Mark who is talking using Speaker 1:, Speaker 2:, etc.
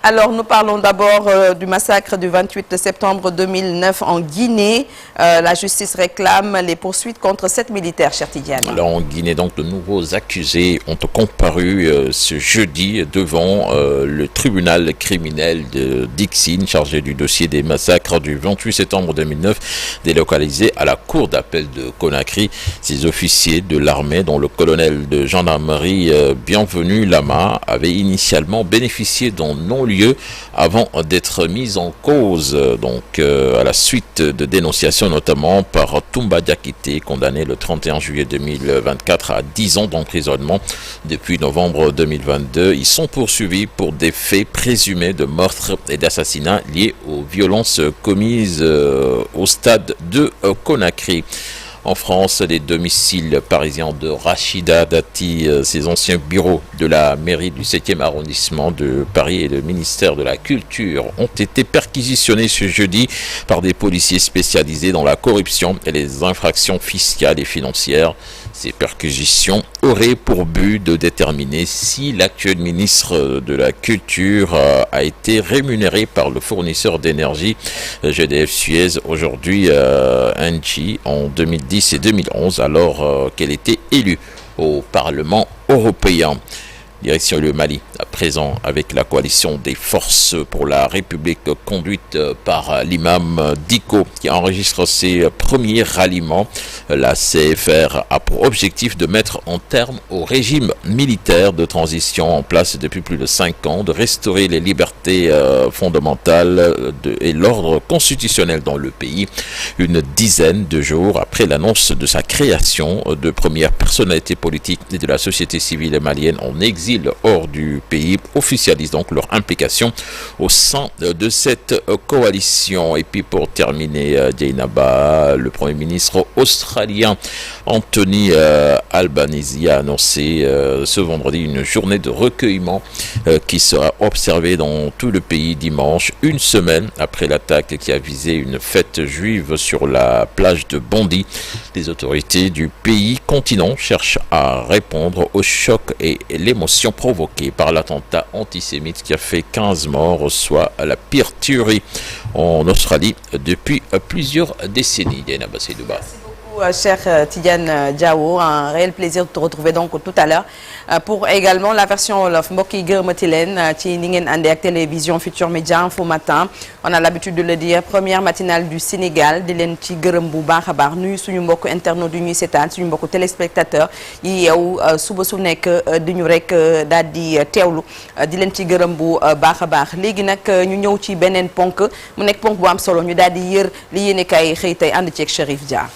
Speaker 1: Alors, nous parlons d'abord du massacre du 28 septembre 2009 en Guinée. La justice réclame les poursuites contre 7 militaires, cher Tidiane.
Speaker 2: Alors, en Guinée, donc, de nouveaux accusés ont comparu ce jeudi devant le tribunal criminel de Dixine, chargé du dossier des massacres du 28 septembre 2009, délocalisé à la cour d'appel de Conakry. Ces officiers de l'armée, dont le colonel de gendarmerie Bienvenu Lama, avaient initialement bénéficié d'un non-lieu avant d'être mis en cause, donc à la suite de dénonciations notamment par Toumba Diakité, condamné le 31 juillet 2024 à 10 ans d'emprisonnement. Depuis novembre 2022, ils sont poursuivis pour des faits présumés de meurtre et d'assassinat liés aux violences commises au stade de Conakry. En France, les domiciles parisiens de Rachida Dati, ses anciens bureaux de la mairie du 7e arrondissement de Paris et le ministère de la Culture ont été perquisitionnés ce jeudi par des policiers spécialisés dans la corruption et les infractions fiscales et financières. Ces perquisitions auraient pour but de déterminer si l'actuel ministre de la Culture a été rémunéré par le fournisseur d'énergie GDF Suez, aujourd'hui Engie, en 2010 et 2011, alors qu'elle était élue au Parlement européen. Direction le Mali, à présent avec la coalition des forces pour la République conduite par l'imam Diko qui enregistre ses premiers ralliements. La CFR a pour objectif de mettre un terme au régime militaire de transition en place depuis plus de 5 ans, de restaurer les libertés fondamentales et l'ordre constitutionnel dans le pays. Une dizaine de jours après l'annonce de sa création, de premières personnalités politiques et de la société civile malienne en exil hors du pays officialisent donc leur implication au sein de cette coalition. Et puis pour terminer, Djainaba, le Premier ministre australien Anthony Albanese a annoncé ce vendredi une journée de recueillement qui sera observée dans tout le pays dimanche, une semaine après l'attaque qui a visé une fête juive sur la plage de Bondy. Les autorités du pays continent cherchent à répondre au choc et l'émotion provoquée par l'attentat antisémite qui a fait 15 morts, soit la pire tuerie en Australie depuis plusieurs décennies.
Speaker 1: Merci beaucoup, cher Tidiane Diawo. Un réel plaisir de te retrouver donc tout à l'heure pour également la version Wolof. mbokk yi gërëmati leen ci ni ngeen àndee ak télévision Futur Média Info Matin. On a l'habitude de le dire, première matinale du Sénégal. Di leen ci gërëm bu baax a baax nuyu suñu mbokku internautes yu ñuy seetaan, suñu mbokku téléspectateurs yi yow suba su nekk di ñu rek daal di teewlu, di leen ci gërëm bu baax a baax. Léegi nag ñu ñëw ci beneen ponk mu nekk ponk bu am solo, ñu daal di yër li yéene kay xëy tey ànd ceeg Chérif Dia.